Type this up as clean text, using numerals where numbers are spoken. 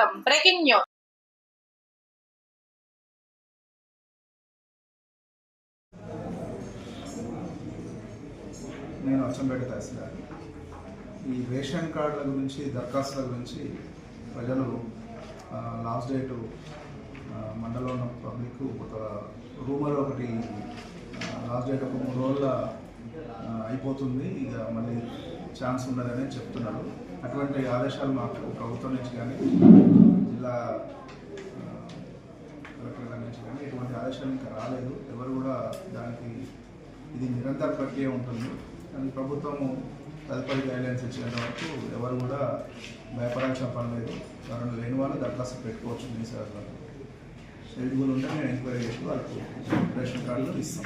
కోసం breaking news. నేను అచ్చంపేట తహసీల్దార్. ఈ రేషన్ కార్డుల గురించి, దరఖాస్తుల గురించి ప్రజలు లాస్ట్ డేటు మండలంలో ఉన్న పబ్లిక్ ఒక రూమర్ ఒకటి లాస్ట్ డేట్ ఒక 3 రోజుల అయిపోతుంది, ఇక మళ్ళీ ఛాన్స్ ఉండదని చెప్తున్నారు. అటువంటి ఆదేశాలు మాకు ప్రభుత్వం నుంచి కానీ జిల్లా కలెక్టర్ నుంచి కానీ ఎటువంటి ఆదేశాలు ఇంకా రాలేదు. ఎవరు కూడా దానికి ఇది నిరంతర ప్రక్రియ ఉంటుంది కానీ ప్రభుత్వము తదుపరి గైడ్లైన్స్ ఇచ్చేంత వరకు ఎవరు కూడా భయపడాల్సిన పని లేదు. ఎవరైనా లేని వాళ్ళు దరఖాస్తు పెట్టుకోవచ్చు. మీ సేవలో ఎలిజిబుల్ ఉంటే మేము ఎంక్వైరీ చేసి వాళ్ళకు రేషన్ కార్డులు ఇస్తాం.